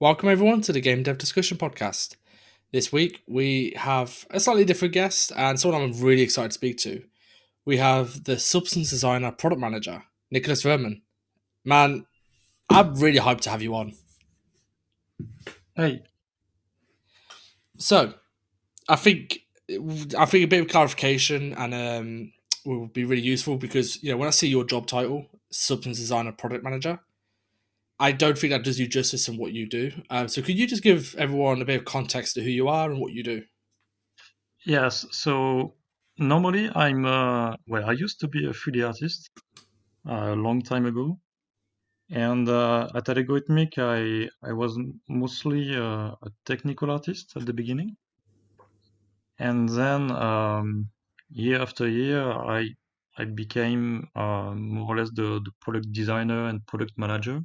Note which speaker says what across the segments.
Speaker 1: Welcome everyone to the Game Dev Discussion Podcast. This week we have a slightly different guest and someone I'm really excited to speak to. We have the substance designer product manager, Nicolas Wirrmann. Man, I'm really hyped to have you on.
Speaker 2: Hey,
Speaker 1: So, I think I think a bit of clarification and will be really useful because when I see your job title, substance designer product manager, I don't think that does you justice in what you do. So, could you just give everyone a bit of context to who you are and what you do?
Speaker 2: yes. So normally I used to be a 3D artist a long time ago, and at Algorithmic, I was mostly a technical artist at the beginning, and then year after year, I became more or less the product designer and product manager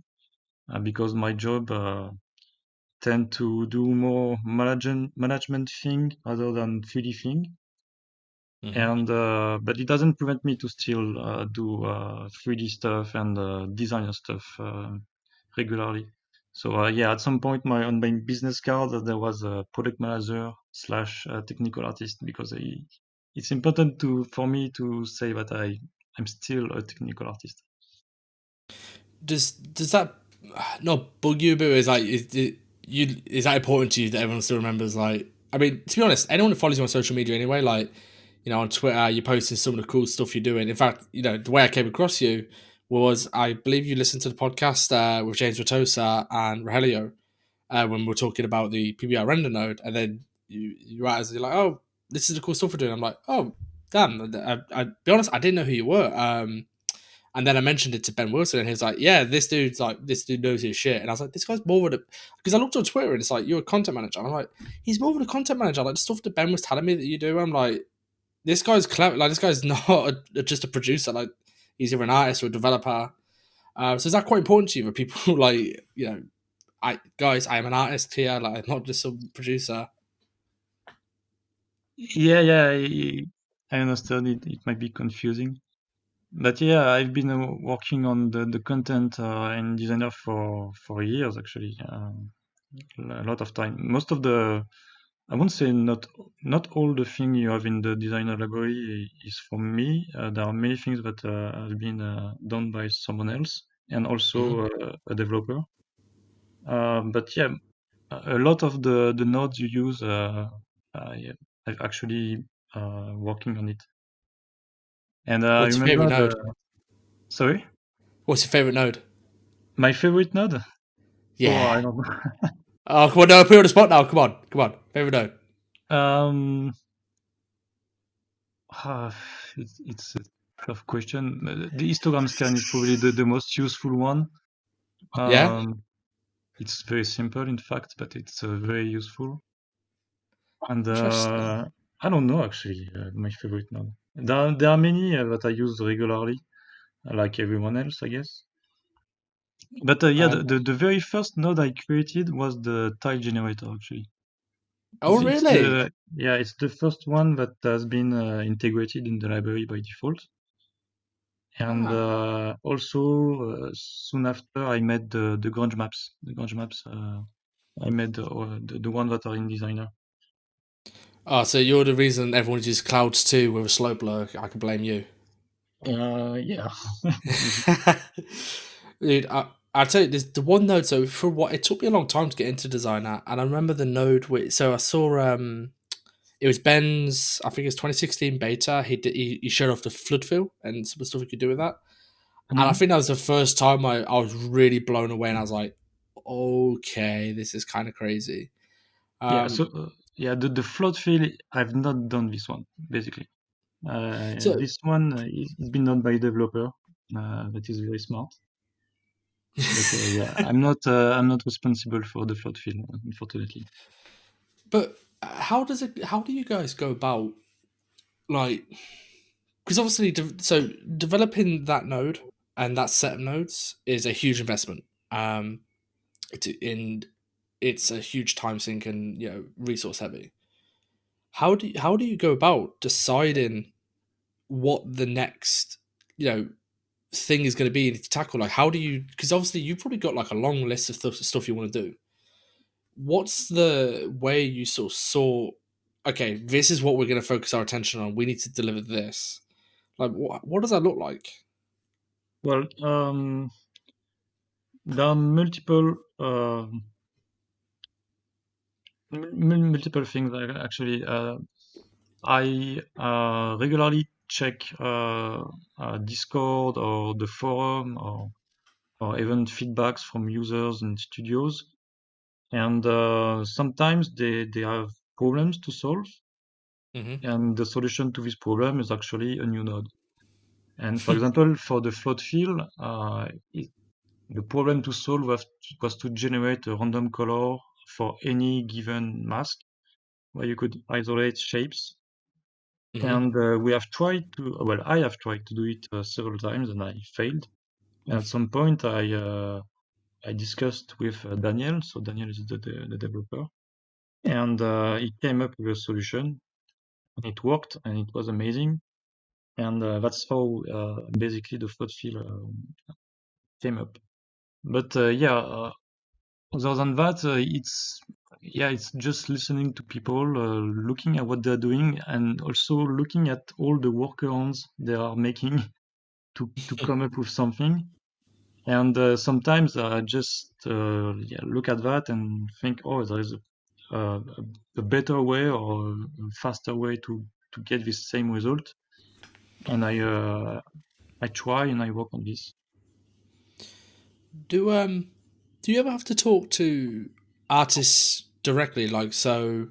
Speaker 2: because my job tend to do more management thing rather than 3D thing.
Speaker 1: Mm-hmm.
Speaker 2: And but it doesn't prevent me to still do 3D stuff and designer stuff regularly. So yeah, at some point on my business card there was a product manager slash technical artist because it's important to for me to say that I'm still a technical artist.
Speaker 1: Does that not bug you a bit? Is like is that important to you that everyone still remembers? Like, I mean, to be honest, anyone that follows you on social media anyway, like on Twitter, you're posting some of the cool stuff you're doing. In fact, the way I came across you was I believe you listened to the podcast with James Ratosa and Rogelio when we were talking about the PBR render node, and then you're like, oh, this is the cool stuff we're doing. I'm like, oh, damn. I be honest, I didn't know who you were. And then I mentioned it to Ben Wilson, and he was like, "Yeah, this dude knows his shit." And I was like, "This guy's more of a," because I looked on Twitter and it's like you're a content manager. And I'm like, he's more of a content manager. Like the stuff that Ben was telling me that you do, I'm like, this guy's clever. Like this guy's not just a producer. Like he's either an artist or a developer. So is that quite important to you? For people like I am an artist here. Like I'm not just some producer.
Speaker 2: Yeah, I understand it might be confusing. But yeah, I've been working on the content and designer for years actually, a lot of time. Most of the I won't say not all the thing you have in the designer library is from me. There are many things that have been done by someone else and
Speaker 1: Mm-hmm.
Speaker 2: also a developer. But yeah, a lot of the nodes you use, yeah, I've actually working on it. And I
Speaker 1: What's your favorite
Speaker 2: remember
Speaker 1: node?
Speaker 2: sorry.
Speaker 1: What's your favorite node?
Speaker 2: My favorite node? Oh,
Speaker 1: Yeah.
Speaker 2: I don't know.
Speaker 1: Oh, come on, no, put you on the spot now. Come on. Favorite node.
Speaker 2: Um, ah, it's a tough question. The histogram scan is probably the most useful one.
Speaker 1: Yeah.
Speaker 2: Um, it's very simple, in fact, but it's very useful. And
Speaker 1: Interesting.
Speaker 2: I don't know actually my favorite node. There are many that I use regularly, like everyone else, I guess. But yeah,
Speaker 1: Um,
Speaker 2: the very first node I created was the tile generator actually.
Speaker 1: oh,
Speaker 2: It's
Speaker 1: really?
Speaker 2: the yeah, it's the first one that has been integrated in the library by default. And
Speaker 1: Ah.
Speaker 2: also soon after, I made the grunge maps. The grunge maps I made the one that are in designer.
Speaker 1: Oh, so you're the reason everyone uses Clouds too with a slow blow. I can blame you.
Speaker 2: Yeah, maybe.
Speaker 1: Dude, I tell you, there's the one node. So for what it took me a long time to get into designer, and I remember the node. So I saw it was Ben's. I think it's 2016 beta. He showed off the flood fill and some of the stuff you could do with that. And I
Speaker 2: Mhm.
Speaker 1: think that was the first time I was really blown away, and I was like, okay, this is kind of crazy.
Speaker 2: Yeah,
Speaker 1: Um,
Speaker 2: so yeah, the float fill, I've not done this one basically.
Speaker 1: so
Speaker 2: This one is been done by a developer that is very smart. But yeah, I'm not responsible for the float fill, unfortunately.
Speaker 1: But how does it? How do you guys go about like? Because obviously, so developing that node and that set of nodes is a huge investment. In it's a huge time sink and resource heavy. How do you go about deciding what the next you know thing is going to be to tackle? Like, how do you? Because obviously, you've probably got like a long list of stuff you want to do. what's the way you sort of saw? Okay, this is what we're going to focus our attention on. We need to deliver this. Like, what does that look like?
Speaker 2: Well, there are multiple things actually. I regularly check Discord or the forum or even feedbacks from users and studios. And sometimes they have problems to solve,
Speaker 1: Hmm.
Speaker 2: and the solution to this problem is actually a new node. And for example, for the float fill, the problem to solve was to generate a random color for any given mask where you could isolate shapes.
Speaker 1: Hmm.
Speaker 2: And well, I have tried to do it several times and I failed. And at some point, I discussed with Daniel. So Daniel is the developer, and he came up with a solution. And it worked, and it was amazing. And that's how basically the float fill came up. But yeah, other than that, it's just listening to people, looking at what they're doing, and also looking at all the workarounds they are making to come up with something. And sometimes I just look at that and think, oh, there is a better way or a faster way to get this same result. And I try and I work on this.
Speaker 1: Do do you ever have to talk to artists directly? Like, so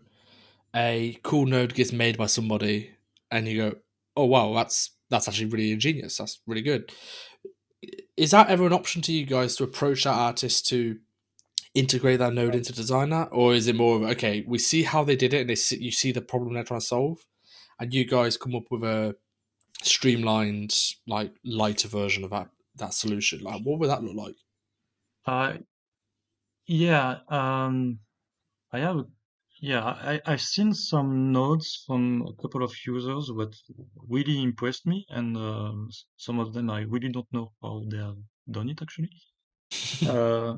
Speaker 1: a cool node gets made by somebody, and you go, "Oh wow, that's actually really ingenious. That's really good." Is that ever an option to you guys to approach that artist to integrate that node into designer, or is it more of okay, we see how they did it, and you see the problem they're trying to solve, and you guys come up with a streamlined, like lighter version of that solution? Like, what would that look like?
Speaker 2: Uh, yeah, I have, yeah, I've seen some nodes from a couple of users what really impressed me, and some of them I really don't know how they have done it actually. Uh,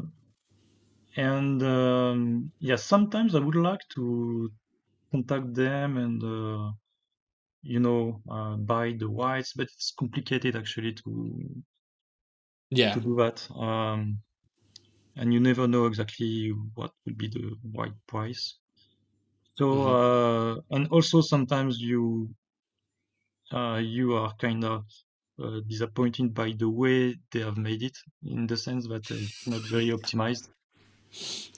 Speaker 2: and yeah, sometimes I would like to contact them and buy the whites, but it's complicated actually
Speaker 1: Yeah.
Speaker 2: to do that. And you never know exactly what will be the white price. So,
Speaker 1: Hmm.
Speaker 2: and also sometimes you are kind of disappointed by the way they have made it, in the sense that it's not very optimized.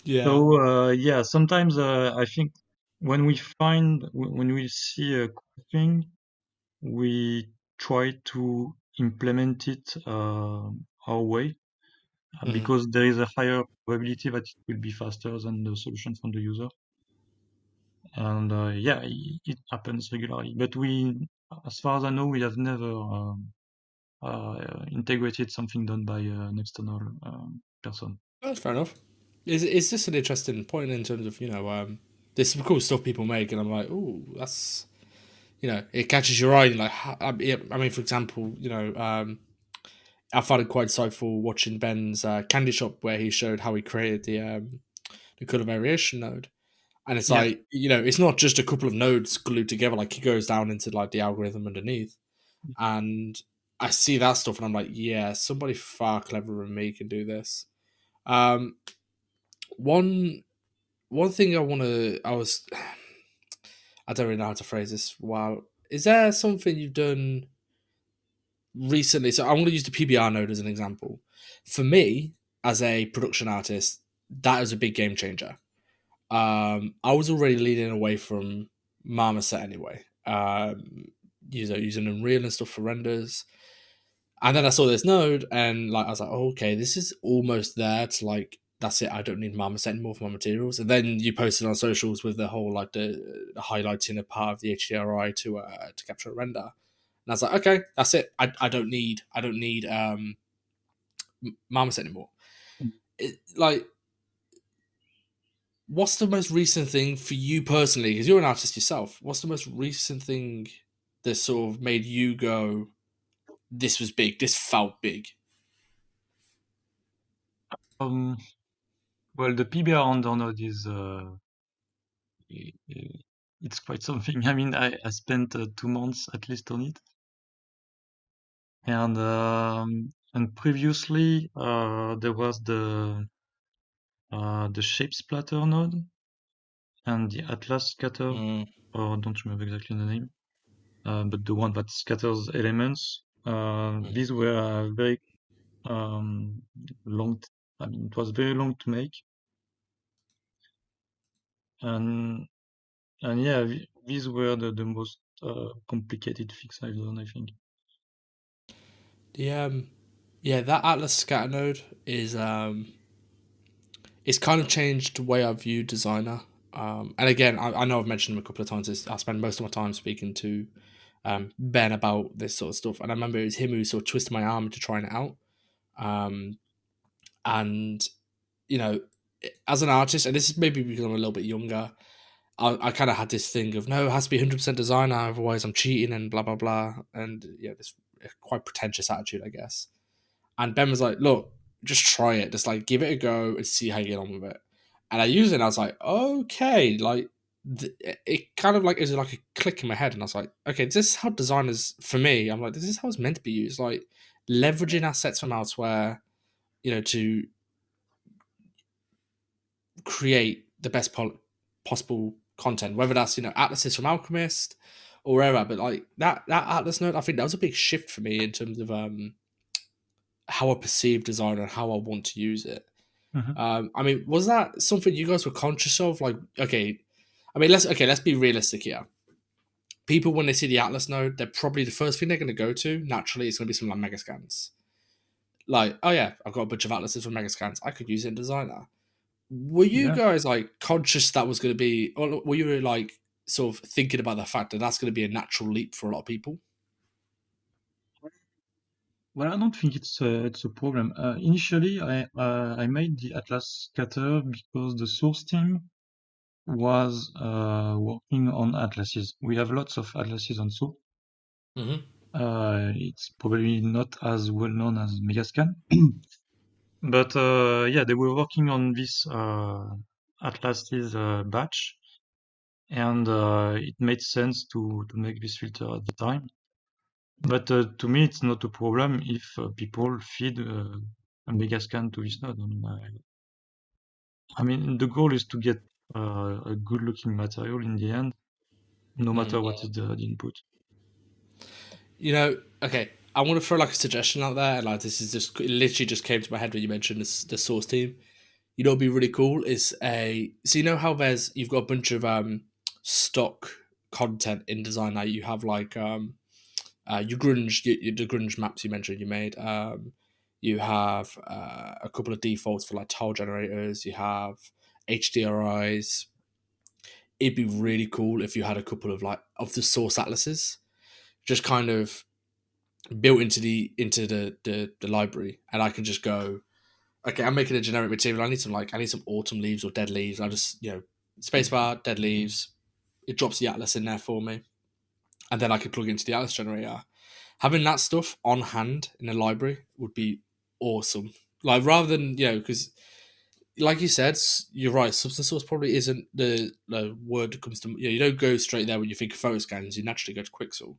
Speaker 1: Yeah.
Speaker 2: So, yeah, sometimes I think when we see a cool thing, we try to implement it our way,
Speaker 1: Hmm.
Speaker 2: because there is a higher probability that it will be faster than the solution from the user. And yeah, it happens regularly. But as far as I know, we have never integrated something done by an external person.
Speaker 1: That's fair enough. Is this an interesting point in terms of there's some cool stuff people make, and I'm like, oh, that's it catches your eye. Like, I mean, for example, I found it quite insightful watching Ben's Candy Shop where he showed how he created the color variation node. And it's
Speaker 2: Yeah.
Speaker 1: like, it's not just a couple of nodes glued together. Like, he goes down into like the algorithm underneath. And I see that stuff and I'm like, yeah, somebody far cleverer than me can do this. Um, one one thing I don't really know how to phrase this. Wow. Is there something you've done recently? So I'm going to use the PBR node as an example. For me, as a production artist, that is a big game changer. I was already leaning away from Marmoset anyway. Using Unreal and stuff for renders. And then I saw this node and like I was like, oh, okay, this is almost there to like that's it. I don't need Marmoset anymore for my materials. And then you posted on socials with the whole like the highlighting a part of the HDRI to capture a render. And I was like, okay, that's it. I don't need Marmoset anymore. Like, what's the most recent thing for you personally? Because you're an artist yourself. What's the most recent thing that sort of made you go, "This was big. This felt big."
Speaker 2: Um, Well, the PBR render node is it's quite something. I mean, I spent 2 months at least on it, and previously there was the shape splatter node and the Atlas scatter,
Speaker 1: Mm,
Speaker 2: or I don't remember exactly the name, but the one that scatters elements.
Speaker 1: mhm.
Speaker 2: These were very um, long. I mean, it was very long to make, and yeah, these were the most complicated fix I've done, I think.
Speaker 1: The yeah, that Atlas scatter node is it's kind of changed the way I view designer. And again, I know I've mentioned him a couple of times. I spend most of my time speaking to Ben about this sort of stuff, and I remember it was him who sort of twisted my arm into trying it out. Um, and you know, as an artist, and this is maybe because I'm a little bit younger, I kind of had this thing of no, it has to be 100% designer, otherwise I'm cheating and blah blah blah, and yeah, this quite pretentious attitude, I guess. And Ben was like, look, just try it. Just like give it a go and see how you get on with it. And I used it and I was like, okay, like it kind of like is like a click in my head. And I was like, okay, this is how designers, for me, I'm like, this is how it's meant to be used. Like leveraging assets from elsewhere, to create the best possible content, whether that's, atlases from Alchemist or wherever. But like that Atlas node, I think that was a big shift for me in terms of how I perceive design and how I want to use it.
Speaker 2: Mhm.
Speaker 1: I mean, was that something you guys were conscious of? Like, okay, I mean, let's be realistic here. People, when they see the Atlas node, they're probably the first thing they're going to go to. Naturally, it's going to be something like Megascans. Like, oh yeah, I've got a bunch of atlases from Megascans. I could use it in Designer. Were you
Speaker 2: Yeah.
Speaker 1: guys like conscious that was going to be, or were you like sort of thinking about the fact that that's going to be a natural leap for a lot of people?
Speaker 2: Well, I don't think it's a problem. Initially, I made the Atlas scatter because the source team was working on atlases. We have lots of atlases on source.
Speaker 1: Mm-hmm.
Speaker 2: It's probably not as well known as Megascan, but yeah, they were working on this atlases batch, and it made sense to make this filter at the time. But to me, it's not a problem if people feed a Megascan to this node. I mean, the goal is to get a good-looking material in the end, no matter what is the input.
Speaker 1: Okay, I want to throw like a suggestion out there. Like this is just it literally just came to my head when you mentioned this, the source team. What'd be really cool is so you know how you've got a bunch of stock content in design now. You have like the grunge maps you mentioned you made. You have a couple of defaults for like tile generators. You have HDRIs. It'd be really cool if you had a couple of like of the source atlases, just kind of built into the library, and I can just go, okay, I'm making a generic material. I need some autumn leaves or dead leaves. I just spacebar dead leaves. It drops the atlas in there for me, and then I can plug it into the atlas generator. Having that stuff on hand in a library would be awesome. Like rather than because like you said, you're right. Substance source probably isn't the word that comes to you don't go straight there when you think of photo scans. You naturally go to Quixel.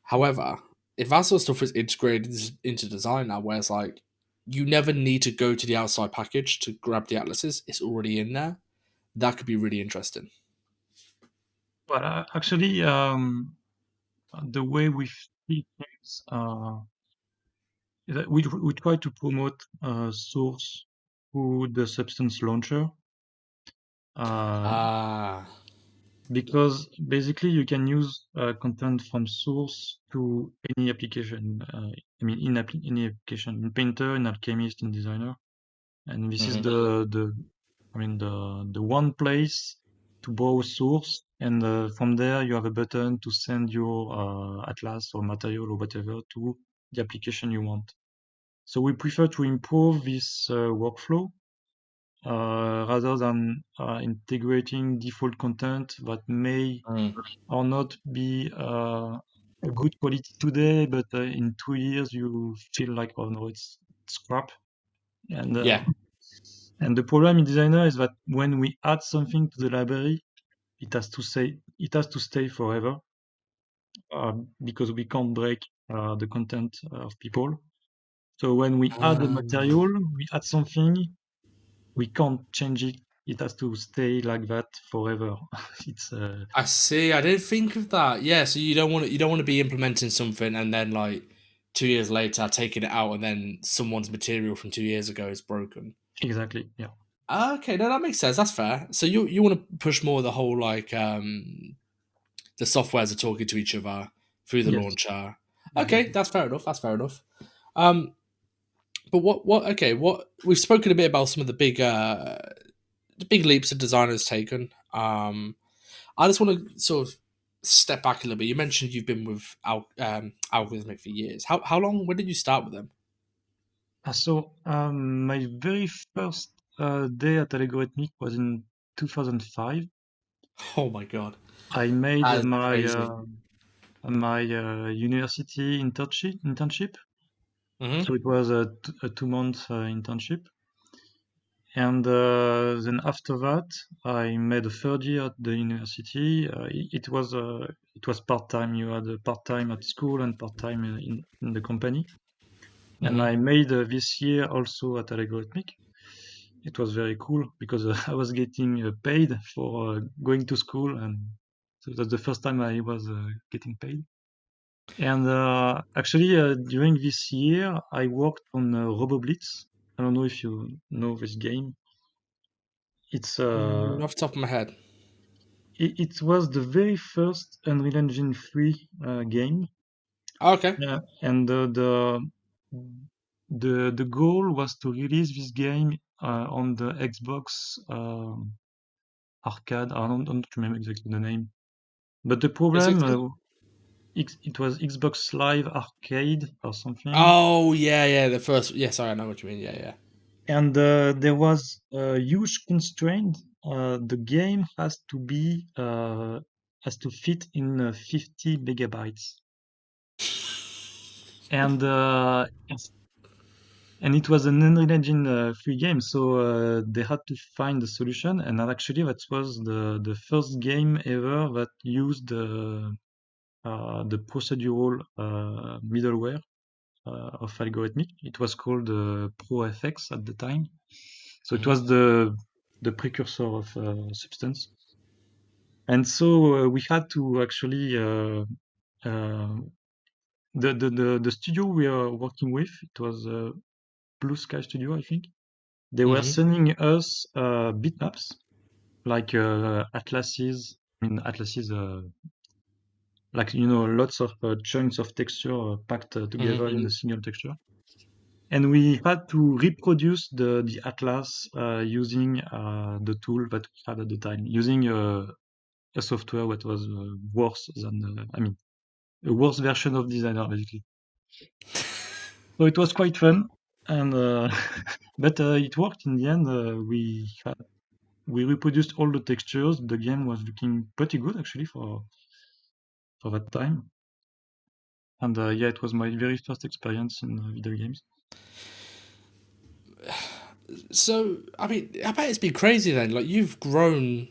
Speaker 1: However, if that sort of stuff is integrated into design now, where it's like you never need to go to the outside package to grab the atlases, it's already in there. That could be really interesting.
Speaker 2: But actually, the way we see things is that we try to promote source through the Substance launcher. Uh,
Speaker 1: Ah,
Speaker 2: because basically you can use content from source to any application. I mean, any application in Painter, in Alchemist, in Designer, and this is
Speaker 1: hmm
Speaker 2: the one place to borrow source, and from there you have a button to send your atlas or material or whatever to the application you want. So we prefer to improve this workflow rather than integrating default content that may or not be a good quality today, but in 2 years you feel like, oh no, it's crap. And
Speaker 1: yeah.
Speaker 2: And the problem in Designer is that when we add something to the library, it has to stay forever, because we can't break the content of people. So when we add a
Speaker 1: Um,
Speaker 2: material, we add something, we can't change it. It has to stay like that forever. It's
Speaker 1: I see. I didn't think of that. Yeah, so you don't want to be implementing something and then like 2 years later taking it out and then someone's material from 2 years ago is broken.
Speaker 2: exactly, yeah.
Speaker 1: Okay, no, that makes sense. That's fair. So you want to push more the whole like the softwares are talking to each other through the
Speaker 2: Yes,
Speaker 1: launcher. Okay,
Speaker 2: exactly.
Speaker 1: that's fair enough. That's fair enough. Um, but what? Okay, what we've spoken a bit about some of the big leaps that designers taken. I just want to sort of step back a little bit. You mentioned you've been with Algorithmic for years. How long? When did you start with them?
Speaker 2: My very first day at Algorithmic was in 2005.
Speaker 1: Oh my god,
Speaker 2: I made
Speaker 1: that is
Speaker 2: my
Speaker 1: crazy.
Speaker 2: university internship.
Speaker 1: Hmm.
Speaker 2: So it was a 2 month internship. And then after that, I made a third year at the university. It was part time. You had a part time at school and part time in the company. And
Speaker 1: Hmm.
Speaker 2: I made this year also at Algorithmic. It was very cool because I was getting paid for going to school, and so that's the first time I was getting paid. And actually, during this year, I worked on RoboBlitz. I don't know if you know this game. It's
Speaker 1: Off the top of my head.
Speaker 2: it was the very first Unreal Engine 3 game,
Speaker 1: Okay.
Speaker 2: and the goal was to release this game on the Xbox arcade. I don't remember exactly the name, but the problem
Speaker 1: 360?
Speaker 2: it was Xbox Live Arcade or something,
Speaker 1: Oh yeah, yeah. The first. Yeah, sorry, I know what you mean. Yeah, yeah.
Speaker 2: and there was a huge constraint. The game has to fit in 50 megabytes, and it was an Unreal Engine 3 game, so they had to find a solution. And actually, that was the first game ever that used the procedural middleware of Algorithmic. It was called ProFX at the time. So it
Speaker 1: Hmm.
Speaker 2: was the precursor of Substance. And so we had to actually uh, the studio we are working with. It was Blue Sky Studio, I think. They were
Speaker 1: Hmm.
Speaker 2: sending us bitmaps like atlases. I mean atlases, like lots of chunks of texture packed together in
Speaker 1: Hmm.
Speaker 2: a single texture. And we had to reproduce the atlas using the tool that we had at the time, using a software that was worse than, I mean, a worse version of Designer, basically. So it was quite fun, and but it worked in the end. We reproduced all the textures. The game was looking pretty good actually for that time. And yeah, it was my very first experience in video games.
Speaker 1: So I mean, I bet it's been crazy then. Like you've grown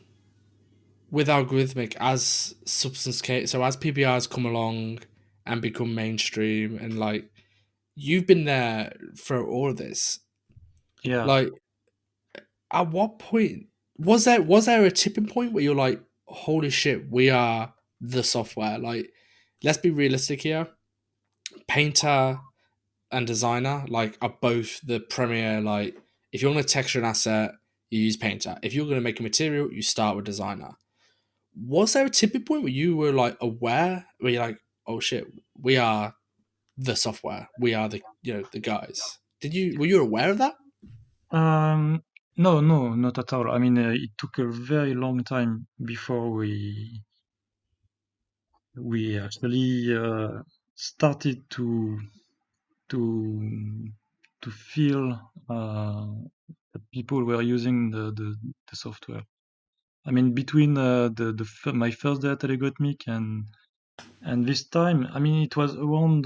Speaker 1: with algorithmic as substance K. So as PBRs come along and become mainstream, and like you've been there for all of this.
Speaker 2: Yeah.
Speaker 1: Like, at what point was there a tipping point where you're like, holy shit, we are the software? Like, let's be realistic here. Painter and designer like are both the premier. Like, if you want to texture an asset, you use Painter. If you're going to make a material, you start with designer. Was there a tipping point where you were like aware, where you're like, oh shit, we are the software, we are the guys? Were you aware of that?
Speaker 2: Um, no, no, not at all. I mean, it took a very long time before we actually started to to feel that people were using the software. I mean, between my first day at Algorithmic and this time, I mean, it was around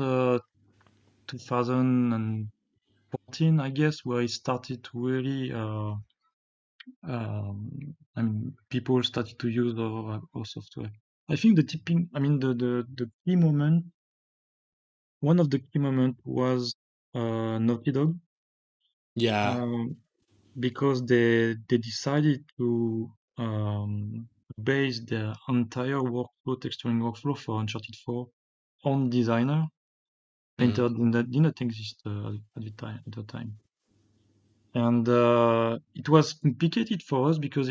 Speaker 2: 2010, 14, I guess, where it started to really, I mean, people started to use our software. I think I mean, the key moment, one of the key moment was Naughty Dog,
Speaker 1: Yeah.
Speaker 2: um, because they decided to base their entire workflow, texturing workflow for Uncharted 4 on Designer.
Speaker 1: Mhm.
Speaker 2: Painter did not exist at the time. And it was complicated for us because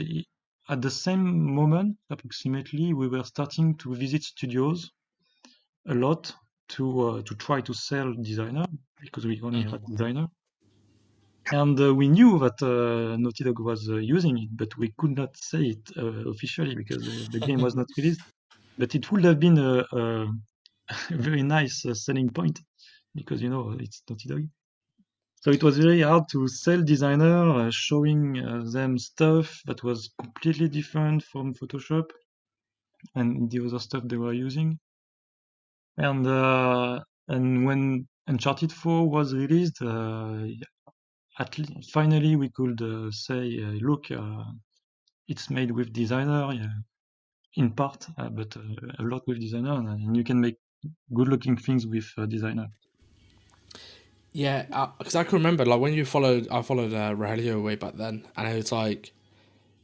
Speaker 2: at the same moment, approximately, we were starting to visit studios a lot to try to sell Designer because we only had
Speaker 1: Mhm.
Speaker 2: Designer. And we knew that Naughty Dog was using it, but we could not say it officially because the game was not released. But it would have been a very nice selling point because it's Naughty Dog. So it was very hard to sell Designer, showing them stuff that was completely different from Photoshop and the other stuff they were using. And when Uncharted 4 was released, finally we could say, look, it's made with Designer, in part, but a lot with Designer, and you can make good-looking things with Designer.
Speaker 1: Yeah, because I can remember like when I followed Rogelio way back then, and it was like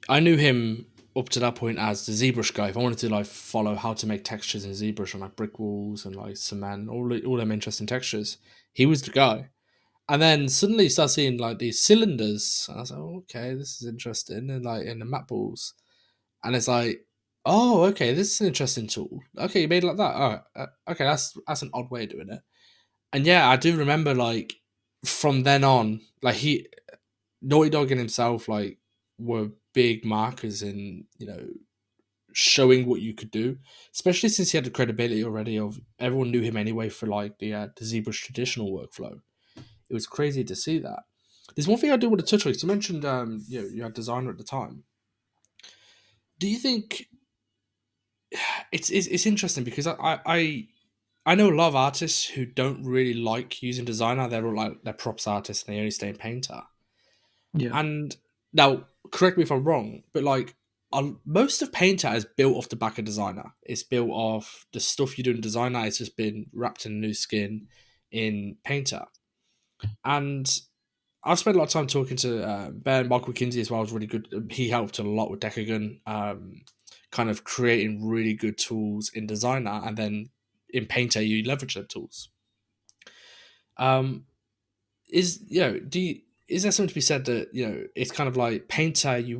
Speaker 1: I knew him up to that point as the ZBrush guy. If I wanted to like follow how to make textures in ZBrush on like brick walls and like cement, all them interesting textures, he was the guy. And then suddenly you start seeing like these cylinders, and I was like, oh, okay, this is interesting, and like in the map balls, and it's like, oh, okay, this is an interesting tool. Okay, you made it like that. Oh, okay, that's an odd way of doing it. And yeah, I do remember like from then on, like Naughty Dog and himself like were big markers in showing what you could do, especially since he had the credibility already of everyone knew him anyway for like the ZBrush traditional workflow. It was crazy to see that. There's one thing I do want to touch on. 'Cause you mentioned you had designer at the time. Do you think it's interesting because I know a lot of artists who don't really like using designer. They're all like they're props artists and they only stay in painter.
Speaker 2: Yeah.
Speaker 1: And now, correct me if I'm wrong, but like most of Painter is built off the back of Designer. It's built off the stuff you do in Designer. It's just been wrapped in a new skin in Painter. And I've spent a lot of time talking to Ben Michael Kinsey as well. Was really good. He helped a lot with Decagon, kind of creating really good tools in Designer, and then in Painter you leverage them tools. Um, is do you, is there something to be said that it's kind of like Painter you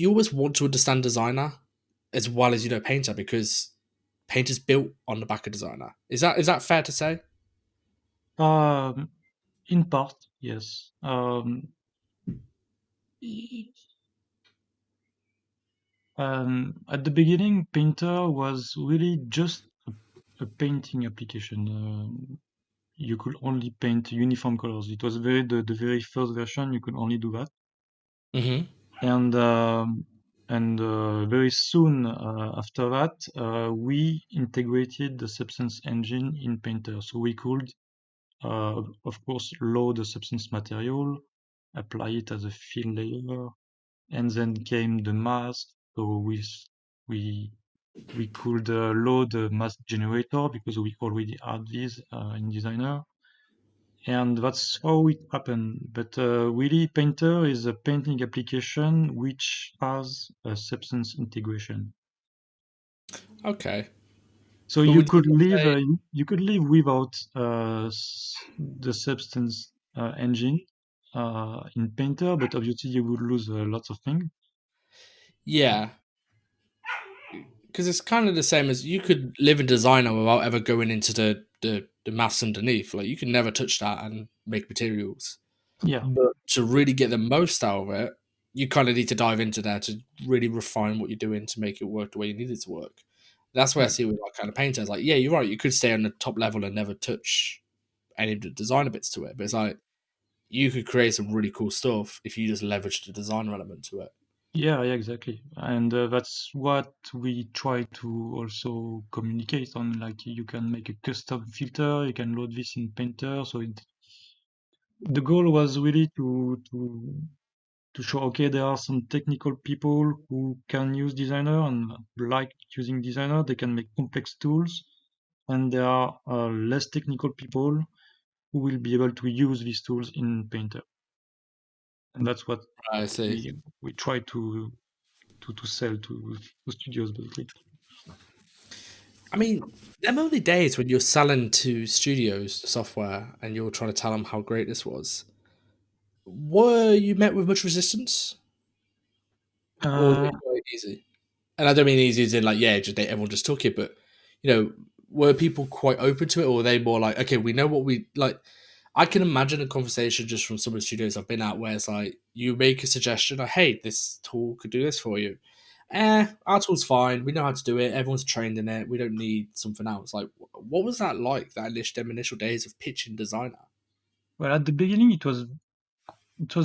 Speaker 1: always want to understand designer as well as painter because painter's built on the back of designer. Is that fair to say?
Speaker 2: Um, in part, yes. I- at the beginning, Painter was really just a painting application. You could only paint uniform colors. It was the very first version. You could only do that,
Speaker 1: Mm-hmm.
Speaker 2: and very soon after that, we integrated the Substance engine in Painter, so we could, of course, load the Substance material, apply it as a fill layer, and then came the mask. So we we could load a mask generator because we already had these in Designer, and that's how it happened. But really, Painter is a painting application which has a Substance integration.
Speaker 1: Okay,
Speaker 2: So
Speaker 1: but
Speaker 2: you
Speaker 1: would you
Speaker 2: could live
Speaker 1: say
Speaker 2: you could live without the Substance engine in Painter, but obviously you would lose lots of things.
Speaker 1: yeah, because it's kind of the same as you could live in designer without ever going into the maths underneath. Like you can never touch that and make materials,
Speaker 2: Yeah,
Speaker 1: but to really get the most out of it, you kind of need to dive into there to really refine what you're doing to make it work the way you need it to work. That's where I
Speaker 2: yeah,
Speaker 1: see with like kind of painters. Like, yeah, you're right. You could stay on the top level and never touch any of the designer bits to it, but it's like you could create some really cool stuff if you just leverage the designer element to it.
Speaker 2: yeah, exactly. And that's what we try to also communicate on. Like you can make a custom filter, you can load this in Painter, so the goal was really to show, okay, there are some technical people who can use designer and like using designer, they can make complex tools, and there are less technical people who will be able to use these tools in Painter, and that's what
Speaker 1: I see.
Speaker 2: we try to sell to studios basically.
Speaker 1: I mean, them early days when you're selling to studios the software and you're trying to tell them how great this was, were you met with much resistance, or was
Speaker 2: Uh,
Speaker 1: it quite easy? And I don't mean easy as in like, yeah, just everyone just took it, but were people quite open to it, or were they more like, okay, we know what we like? I can imagine a conversation just from some of the studios I've been at where it's like you make a suggestion, like, hey, this tool could do this for you. Our tool's fine. We know how to do it. Everyone's trained in it. We don't need something else. Like, what was that like? That initial days of pitching designer.
Speaker 2: well, at the beginning, it was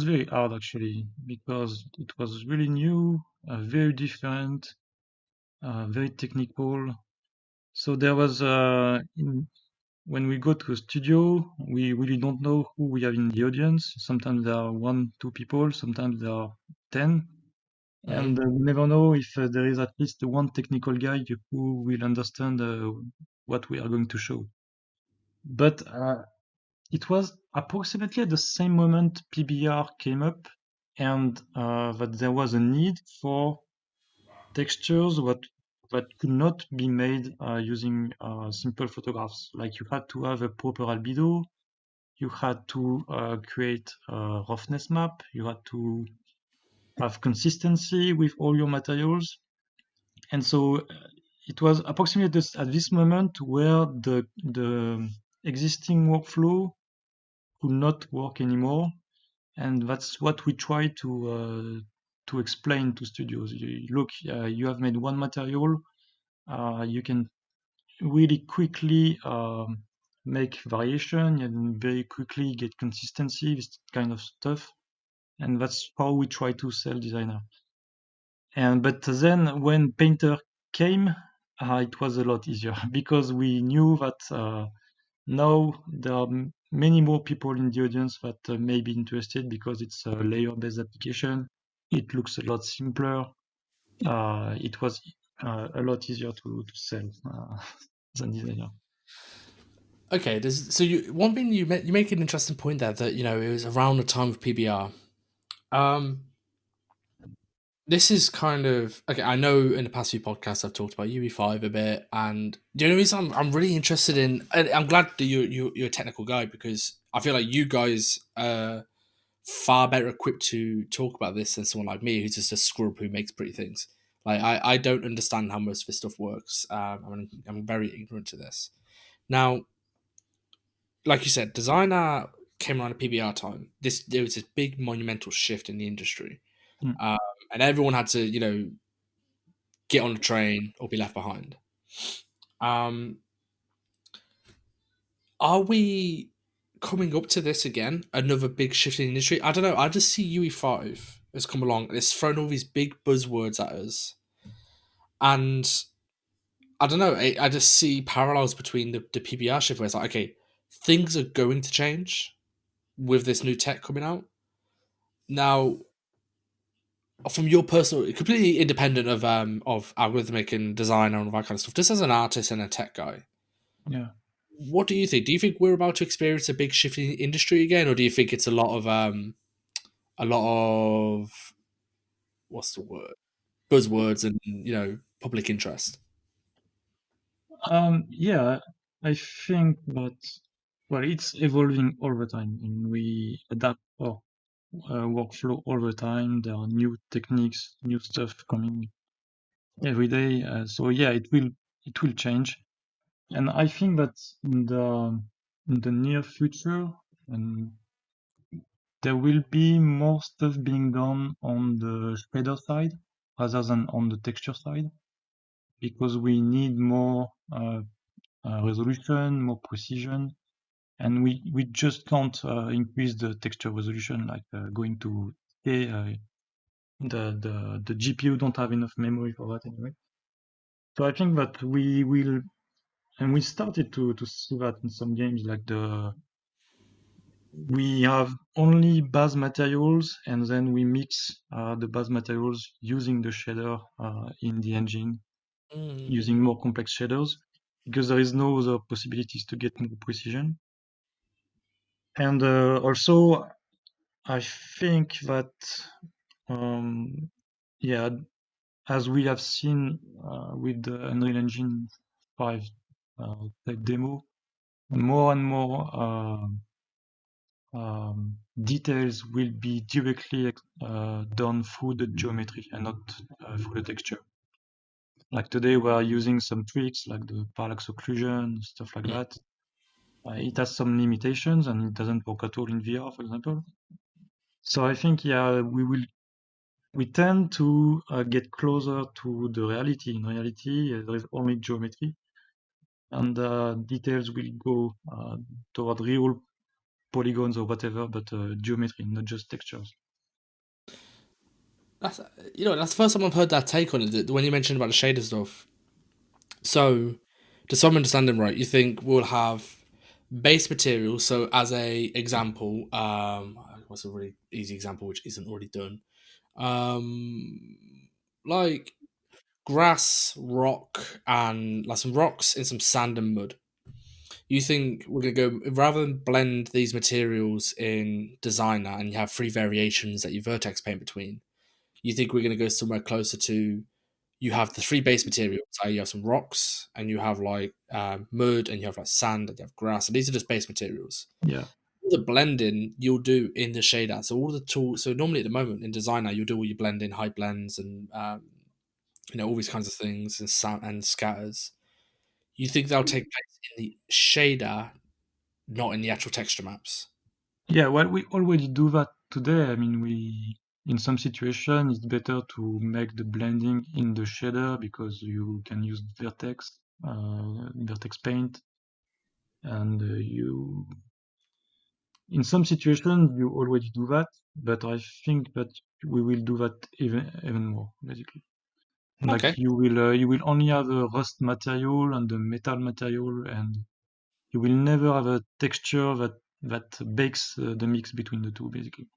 Speaker 2: very hard actually because it was really new, very different, very technical. So there was when we go to a studio, we really don't know who we have in the audience. Sometimes there are one, two people, sometimes there are 10. And
Speaker 1: Mm-hmm.
Speaker 2: we never know if there is at least one technical guy who will understand what we are going to show. But it was approximately at the same moment PBR came up, and that there was a need for textures that could not be made using simple photographs. Like you had to have a proper albedo, you had to create a roughness map, you had to have consistency with all your materials. And so it was approximately at this moment where the existing workflow could not work anymore, and that's what we try to explain to studios. Look, you have made one material, you can really quickly make variation and very quickly get consistency, this kind of stuff, and that's how we try to sell designer. And but then when Painter came, it was a lot easier because we knew that now there are many more people in the audience that may be interested because it's a layer-based application. It looks a lot simpler. It was a lot easier to sell than designer.
Speaker 1: Okay, so you one thing you make an interesting point there that it was around the time of PBR. Um, this is kind of okay. I know in the past few podcasts I've talked about UE5 a bit, and the only reason I'm really interested in, and I'm glad that you're a technical guy because I feel like you guys are far better equipped to talk about this than someone like me who's just a scrub who makes pretty things. Like I don't understand how most of this stuff works. I'm very ignorant to this. Now, like you said, designer came around at PBR time. There was this big monumental shift in the industry,
Speaker 2: Mm.
Speaker 1: um, and everyone had to get on the train or be left behind. Um, are we coming up to this again? Another big shift in the industry? I don't know. I just see UE5 has come along and it's thrown all these big buzzwords at us, and I don't know. I just see parallels between the PBR shift where it's like, okay, things are going to change with this new tech coming out. Now, from your personal, completely independent of algorithmic and design and all that kind of stuff, just as an artist and a tech guy,
Speaker 2: Yeah.
Speaker 1: what do you think? Do you think we're about to experience a big shift in the industry again, or do you think it's a lot of what's the word buzzwords and public interest?
Speaker 2: Yeah, I think that, well, it's evolving all the time, and we adapt our workflow all the time. There are new techniques, new stuff coming every day. So yeah, it will change, and I think that in the near future, and there will be more stuff being done on the shader side rather than on the texture side because we need more resolution, more precision, and we just can't increase the texture resolution like going to a the GPU don't have enough memory for that anyway. So I think that we will, and we started to see that in some games like we have only base materials, and then we mix the base materials using the shader in the engine,
Speaker 1: Mm.
Speaker 2: using more complex shaders, because there is no other possibilities to get more precision. And also, I think that, um, yeah, as we have seen with the Unreal Engine 5 tech demo, more and more details will be directly done through the geometry and not through the texture. Like today, we are using some tricks like the parallax occlusion, stuff like
Speaker 1: Mm.
Speaker 2: that. It has some limitations and it doesn't work at all in VR, for example. So I think, yeah, we tend to get closer to the reality. In reality, there is only geometry, and details will go toward real polygons or whatever, but geometry, not just textures.
Speaker 1: That's that's the first time I've heard that take on it. When you mentioned about the shader stuff. So, to some understanding, right, you think we'll have base material. So, as a example, what's a really easy example which isn't already done? Um, like grass, rock, and like some rocks and some sand and mud. You think we're gonna go rather than blend these materials in designer and you have three variations that you vertex paint between? You think we're gonna go somewhere closer to you have the three base materials. So you have some rocks, and you have like mud, and you have like sand, and you have grass. And these are just base materials.
Speaker 2: Yeah,
Speaker 1: All the blending you'll do in the shader. So all the tools. So normally at the moment in designer, you'll do all your blending, high blends, and all these kinds of things, and and scatters. You think they'll take place in the shader, not in the actual texture maps?
Speaker 2: yeah. Well, we already do that today. I mean, we in some situations it's better to make the blending in the shader because you can use vertex paint, and you in some situations you already do that, but I think that we will do that even more, basically.
Speaker 1: Okay.
Speaker 2: Like you will only have a rust material and the metal material, and you will never have a texture that bakes the mix between the two, basically.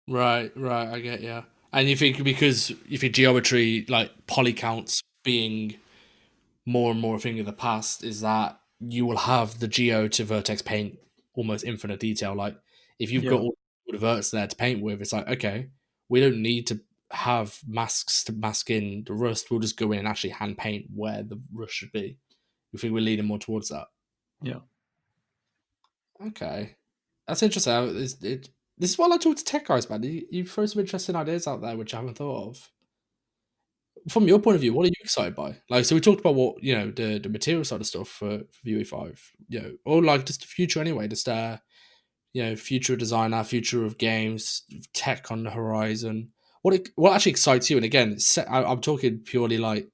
Speaker 1: Right, right, I get yeah. And you think because if your geometry, like poly counts being more and more a thing of the past, is that you will have the geo to vertex paint almost infinite detail. Like if you've got
Speaker 2: Yeah,
Speaker 1: all the verts there to paint with, it's like okay, we don't need to have masks to mask in the rust. We'll just go in and actually hand paint where the rust should be. You think we're leading more towards that?
Speaker 2: yeah.
Speaker 1: Okay, that's interesting. This is what I like to talk to tech guys, man. You throw some interesting ideas out there which I haven't thought of. From your point of view, what are you excited by? Like, so we talked about what the material side of stuff for UE5, or like just the future anyway. Just future designer, future of games, tech on the horizon. What actually excites you? And again, I'm talking purely like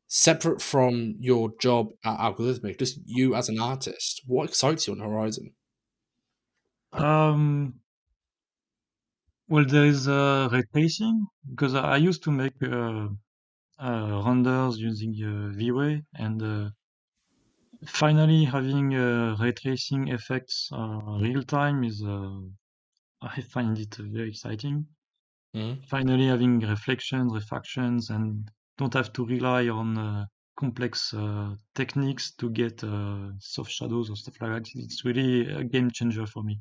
Speaker 1: separate from your job at Algorithmic, just you as an artist. What excites you on the horizon?
Speaker 2: Um, well, there is ray tracing because I used to make renders using V-Ray, and finally having ray tracing effects real time is I find it very exciting.
Speaker 1: Mhm.
Speaker 2: Finally having reflections, refractions, and don't have to rely on complex techniques to get soft shadows or stuff like that. It's really a game changer for me.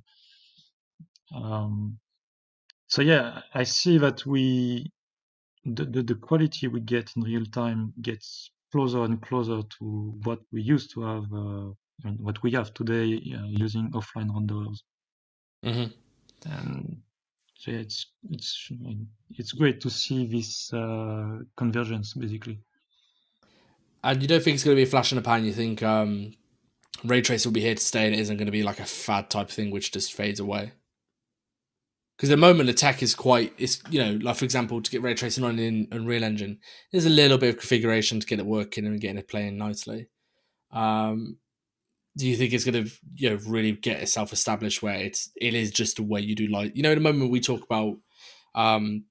Speaker 2: Um, so yeah, I see that the quality we get in real time gets closer and closer to what we used to have, and what we have today using offline renderers.
Speaker 1: Mhm.
Speaker 2: And so yeah, it's great to see this convergence, basically.
Speaker 1: And you don't think it's going to be a flash in the pan? You think ray tracing will be here to stay, and it isn't going to be like a fad type thing which just fades away? Because at the moment the tech is quite, it's like for example to get ray tracing on in Unreal Engine, there's a little bit of configuration to get it working and getting it playing nicely. Um, do you think it's going to really get itself established where it is just the way you do light? At the moment we talk about um,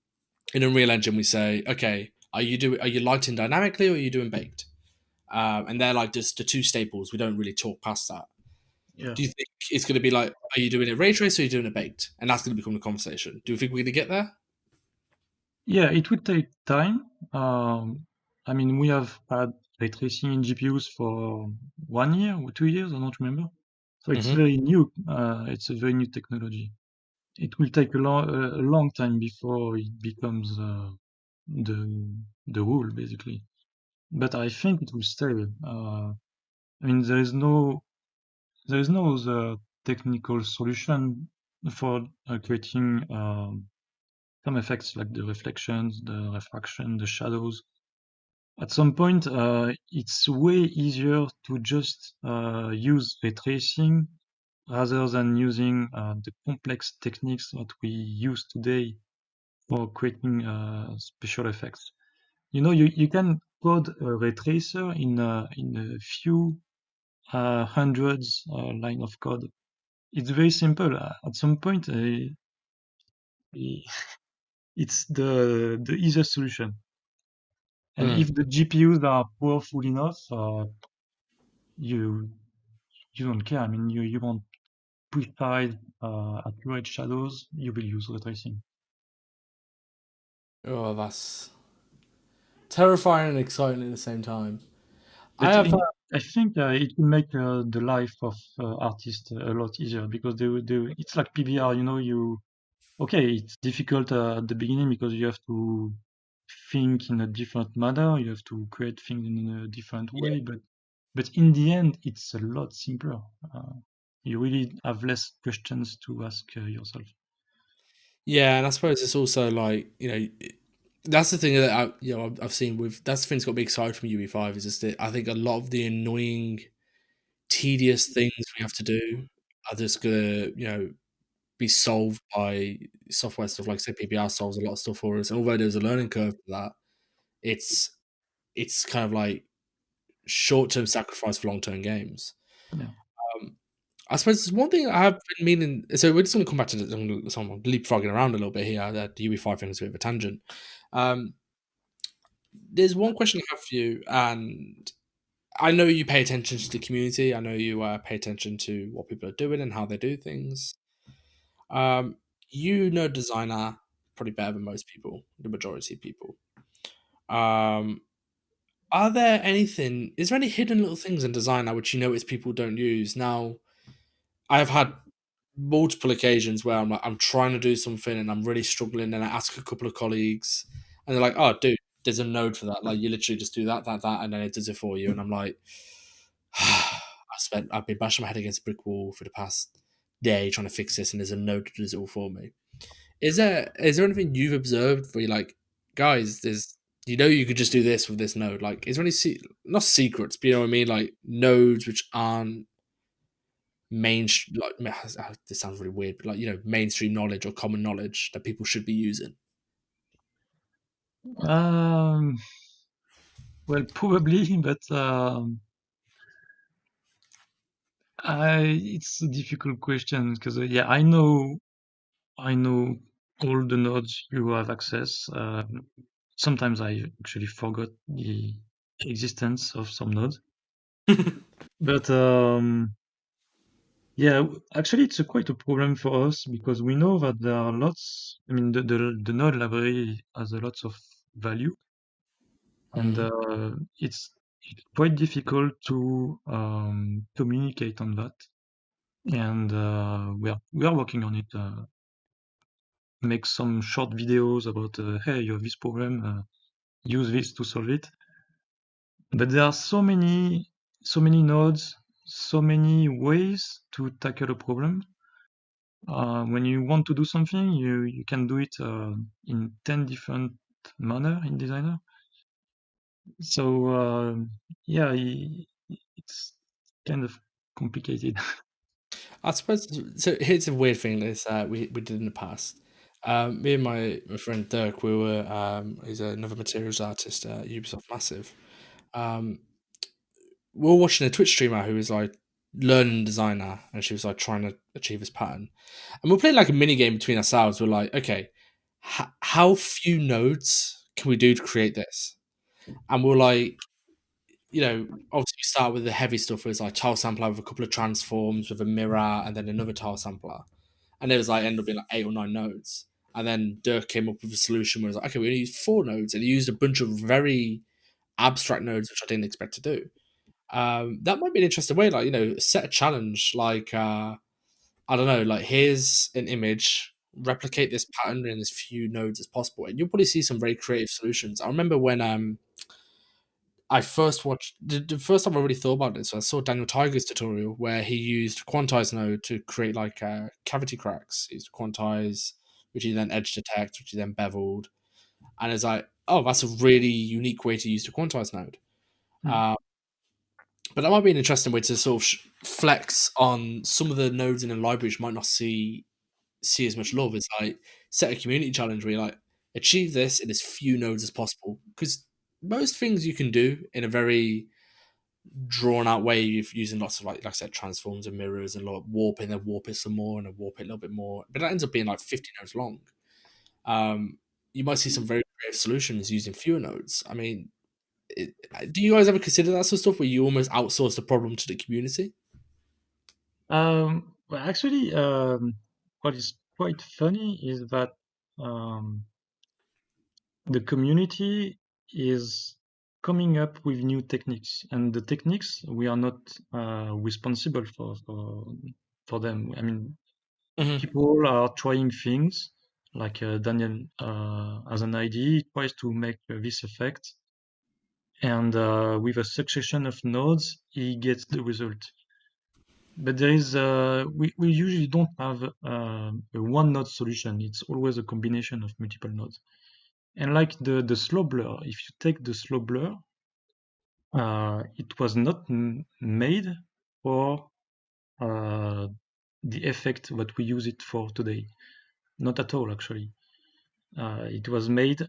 Speaker 1: in Unreal Engine we say okay, are you lighting dynamically or are you doing baked? And they're like just the two staples. We don't really talk past that.
Speaker 2: Yeah.
Speaker 1: Do you think it's going to be like, are you doing it ray trace or are you doing it baked? And that's going to become the conversation. Do you think we're going to get there?
Speaker 2: Yeah, it would take time. I mean, we have had ray tracing in GPUs for 1 year or 2 years, I don't remember. So it's
Speaker 1: Hmm.
Speaker 2: very new. It's a very new technology. It will take a long time before it becomes the the rule, basically. But I think it will stay. I mean, there is no other technical solution for creating some effects like the reflections, the refraction, the shadows. At some point, it's way easier to just use ray tracing rather than using the complex techniques that we use today for creating special effects. You can code a ray tracer in a few hundreds line of code. It's very simple. At some point, it's the easiest solution. And
Speaker 1: Mm.
Speaker 2: if the GPUs are powerful enough, you you don't care. I mean, you want precise, accurate shadows, you will use ray tracing.
Speaker 1: Oh, that's terrifying and exciting at the same time. I
Speaker 2: But
Speaker 1: have.
Speaker 2: I think it will make the life of artists a lot easier because it's like PBR. Okay, it's difficult at the beginning because you have to think in a different manner, you have to create things in a different way, but in the end, it's a lot simpler. Uh, you really have less questions to ask yourself.
Speaker 1: Yeah, and I suppose it's also like, that's the thing that I've seen with, that's the thing that's got me excited from UB5 is just that I think a lot of the annoying, tedious things we have to do are just gonna be solved by software stuff like say PBR solves a lot of stuff for us. And although there's a learning curve for that, it's it's kind of like short term sacrifice for long term games.
Speaker 2: Yeah.
Speaker 1: Um, I suppose there's one thing I have been meaning. So we're just going to come back to some leapfrogging around a little bit here. That the UB5 thing is a bit of a tangent. Um, there's one question I have for you, and I know you pay attention to the community. I know you pay attention to what people are doing and how they do things. Um, you know designer probably better than most people, the majority of people. Um, are there anything? Is there any hidden little things in designer which you notice people don't use? Now, I've had multiple occasions where I'm like, I'm trying to do something and I'm really struggling, and I ask a couple of colleagues, and they're like, "Oh, dude, there's a node for that. Like, you literally just do that, that, that, and then it does it for you." And I'm like, I've been bashing my head against a brick wall for the past day trying to fix this, and there's a node that does it all for me. Is there anything you've observed where you're like, guys, there's you could just do this with this node? Like, is there any not secrets, but you know what I mean? Like nodes which aren't this sounds really weird, but like mainstream knowledge or common knowledge that people should be using.
Speaker 2: Um, well, probably, but it's a difficult question because yeah, I know all the nodes you have access. Sometimes I actually forgot the existence of some nodes, but yeah, actually it's quite a problem for us because we know that there are lots. I mean, the node library has a lots of value, and
Speaker 1: Mhm.
Speaker 2: it's quite difficult to communicate on that. And we are working on it. Make some short videos about hey, you have this problem, use this to solve it. But there are so many nodes, so many ways to tackle a problem. When you want to do something, you can do it in 10 different manner in Designer. So yeah, it's kind of complicated.
Speaker 1: I suppose so. Here's a weird thing that we did in the past. Me and my friend Dirk, he's another materials artist at Ubisoft Massive. Um, we were watching a Twitch streamer who was like learning designer, and she was like trying to achieve this pattern. And we're playing like a mini game between ourselves. We're like, okay, how few nodes can we do to create this? And we're like, obviously you start with the heavy stuff where it's like tile sampler with a couple of transforms with a mirror and then another tile sampler. And it was like ended up being like 8 or 9 nodes. And then Dirk came up with a solution where it was like, okay, we only use 4 nodes, and he used a bunch of very abstract nodes, which I didn't expect to do. That might be an interesting way, like set a challenge, like I don't know, like here's an image, replicate this pattern in as few nodes as possible, and you'll probably see some very creative solutions. I remember when I first watched the first time I really thought about this. I saw Daniel Tiger's tutorial where he used quantize node to create like cavity cracks. He used quantize, which he then edge detect, which he then beveled, and it's like, oh, that's a really unique way to use the quantize node.
Speaker 2: Hmm.
Speaker 1: Uh, but that might be an interesting way to sort of flex on some of the nodes in a library which might not see as much love. It's like set a community challenge where you like achieve this in as few nodes as possible, because most things you can do in a very drawn out way using lots of like I said, transforms and mirrors and like warping, then warp it some more and then warp it a little bit more. But that ends up being like 50 nodes long. Um, you might see some very creative solutions using fewer nodes. I mean, do you guys ever consider that sort of stuff where you almost outsource the problem to the community?
Speaker 2: Well, actually, what is quite funny is that um, the community is coming up with new techniques, and the techniques we are not responsible for them. I mean,
Speaker 1: Hmm.
Speaker 2: people are trying things like Daniel as an idea, he tries to make this effect, and with a succession of nodes, he gets the result. But there is we usually don't have a one node solution. It's always a combination of multiple nodes. And like the slow blur, if you take the slow blur, it was not made for uh, the effect that we use it for today. Not at all, actually. It was made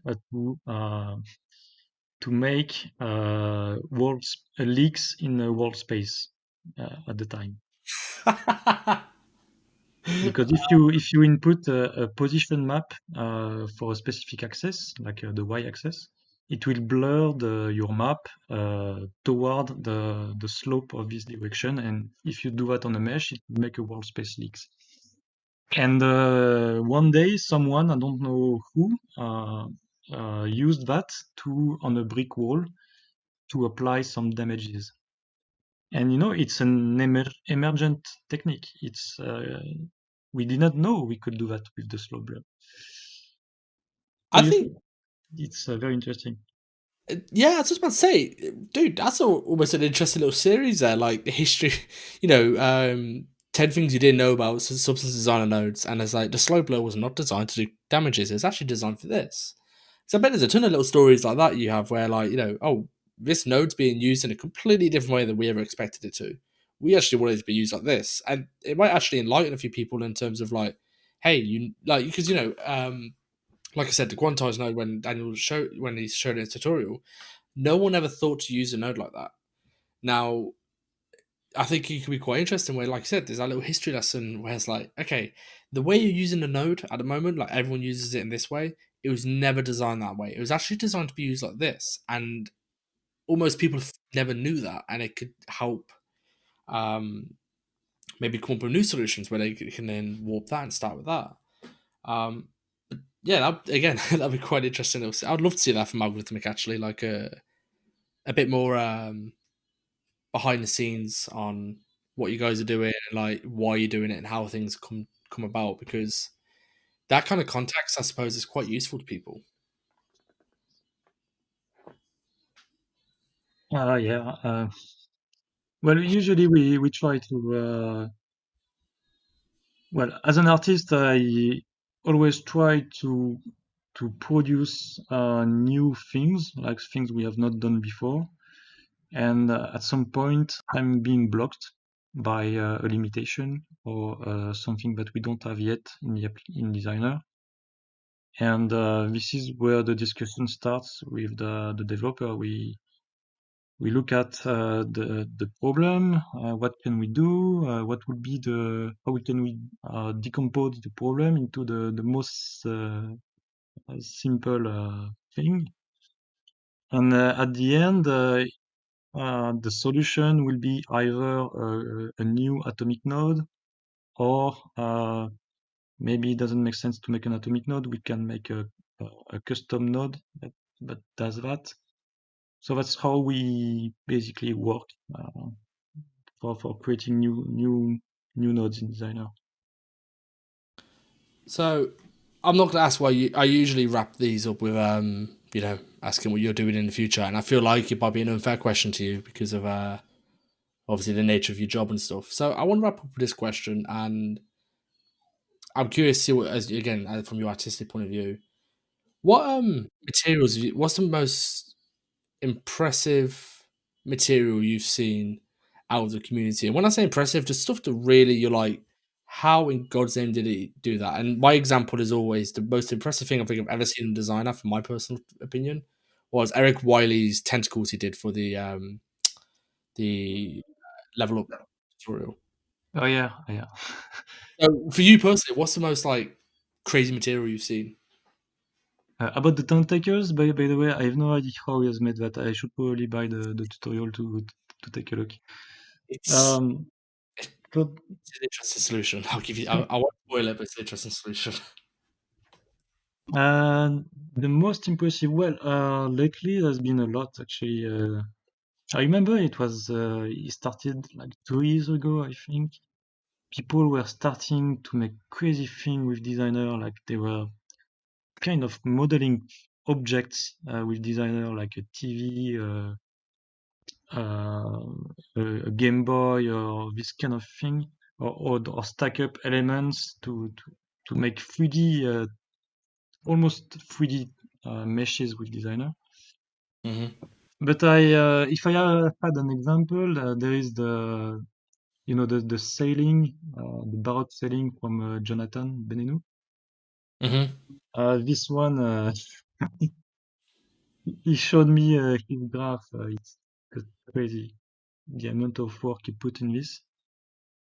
Speaker 2: to make worlds leaks in a world space at the time. Because if you input a position map for a specific axis, like the y-axis, it will blur your map toward the slope of this direction. And if you do that on a mesh, it will make a world space leaks. And one day, someone, I don't know who, used that on a brick wall to apply some damages. And it's an emergent technique. We did not know we could do that with the slow blur. So
Speaker 1: I think
Speaker 2: it's very interesting.
Speaker 1: Yeah, I was just about to say, dude, that's almost an interesting little series there. Like the history, 10 things you didn't know about substance designer nodes. And it's like the slow blow was not designed to do damages, it's actually designed for this. So I bet there's a ton of little stories like that you have where, like, oh, this node's being used in a completely different way than we ever expected it to. We actually wanted it to be used like this. And it might actually enlighten a few people in terms of, like, hey, because, like I said, the quantize node when he showed it in his tutorial, no one ever thought to use a node like that. Now, I think it can be quite interesting where, like I said, there's that little history lesson where it's like, okay, the way you're using the node at the moment, like everyone uses it in this way, it was never designed that way. It was actually designed to be used like this. And almost people never knew that. And it could help um, maybe come up with new solutions where they can then warp that and start with that. Um, but yeah, again, that'd be quite interesting. I'd love to see that from Algorithmic actually, like a bit more behind the scenes on what you guys are doing and like why you're doing it and how things come about, because that kind of context I suppose is quite useful to people.
Speaker 2: Yeah. Well, usually we try to. Well, as an artist, I always try to produce new things, like things we have not done before. And at some point, I'm being blocked by a limitation or something that we don't have yet in Designer. And this is where the discussion starts with the developer. We look at the problem. What can we do? What would be how can we decompose the problem into the most simple thing? And at the end, the solution will be either a new atomic node, or maybe it doesn't make sense to make an atomic node. We can make a custom node that does that. So that's how we basically work for creating new nodes in Designer.
Speaker 1: So I'm not gonna ask why you. I usually wrap these up with asking what you're doing in the future, and I feel like it might be an unfair question to you because of obviously the nature of your job and stuff. So I want to wrap up with this question, and I'm curious to see what, as again, from your artistic point of view, what materials? What's the most impressive material you've seen out of the community? And when I say impressive, just stuff that really you're like, how in God's name did he do that? And my example is always the most impressive thing I think I've ever seen in a designer, from my personal opinion, was Eric Wiley's tentacles he did for the level up tutorial.
Speaker 2: Oh yeah, yeah.
Speaker 1: So for you personally, what's the most like crazy material you've seen?
Speaker 2: About the tentacles, by the way, I have no idea how he has made that. I should probably buy the tutorial to take a look.
Speaker 1: It's
Speaker 2: Um, but
Speaker 1: It's an interesting solution. I'll give you. I won't spoil it, but it's an interesting solution.
Speaker 2: uh, the most impressive, well, lately there's been a lot actually. I remember it started like 2 years ago, I think. People were starting to make crazy thing with designer, like they were kind of modeling objects with designer, like a TV, uh, a Game Boy, or this kind of thing, or stack up elements to make 3D, almost 3D meshes with designer.
Speaker 1: Hmm.
Speaker 2: But if I had an example, there is the sailing, the baroque sailing from Jonathan Benenu.
Speaker 1: Hmm.
Speaker 2: This one, he showed me his graph. It's crazy the amount of work he put in this.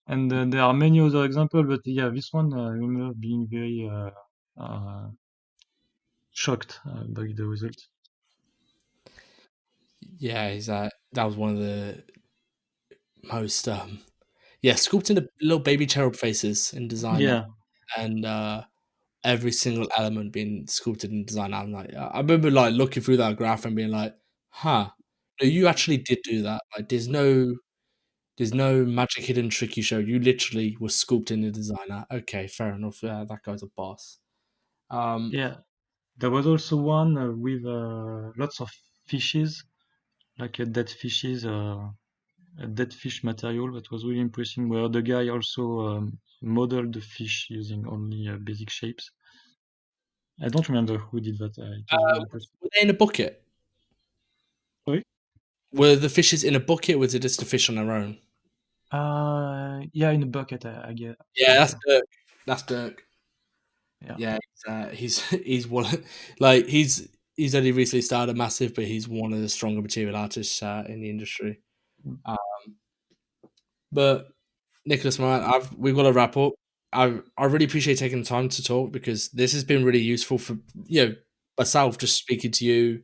Speaker 2: And there are many other examples, but yeah, this one I remember being very shocked by the result.
Speaker 1: Yeah, that was one of the most yeah, sculpting the little baby cherub faces in designer,
Speaker 2: Yeah,
Speaker 1: and every single element being sculpted in designer. I'm like, I remember like looking through that graph and being like, huh, no, you actually did do that. Like, there's no magic hidden trick you showed. You literally were sculpting the designer. Okay, fair enough. Yeah, that guy's a boss. Um,
Speaker 2: yeah. There was also one with lots of fishes, like a dead fish material that was really impressive, where the guy also modeled the fish using only basic shapes. I don't remember who did that. It was really impressive.
Speaker 1: were they in a bucket?
Speaker 2: Sorry?
Speaker 1: Were the fishes in a bucket? Or was it just a fish on their own?
Speaker 2: Yeah, in a bucket, I
Speaker 1: Yeah,
Speaker 2: think.
Speaker 1: that's
Speaker 2: Yeah,
Speaker 1: Dirk. That's Dirk.
Speaker 2: yeah.
Speaker 1: Yeah, he's one like he's only recently started massive, but he's one of the stronger material artists in the industry.
Speaker 2: Mm.
Speaker 1: Uh, but Nicholas, man, we've got to wrap up. I really appreciate taking the time to talk because this has been really useful for myself just speaking to you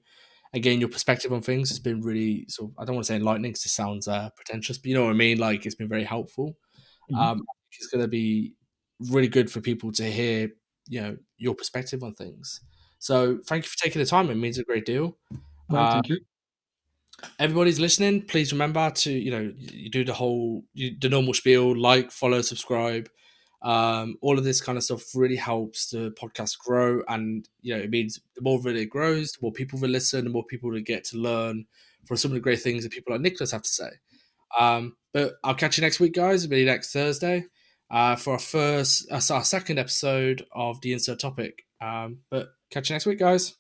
Speaker 1: and getting your perspective on things. It's been really sort of, I don't want to say enlightening because it sounds pretentious, but you know what I mean. Like it's been very helpful.
Speaker 2: Mhm.
Speaker 1: I think it's going to be really good for people to hear, your perspective on things. So thank you for taking the time. It means a great deal.
Speaker 2: Well,
Speaker 1: Uh,
Speaker 2: thank you.
Speaker 1: Everybody's listening. Please remember to, you do the normal spiel, like, follow, subscribe. All of this kind of stuff really helps the podcast grow, and it means the more that it grows, the more people will listen, the more people will get to learn from some of the great things that people like Nicholas have to say. But I'll catch you next week, guys. It'll be next Thursday for our second episode of the Insert Topic. But catch you next week, guys.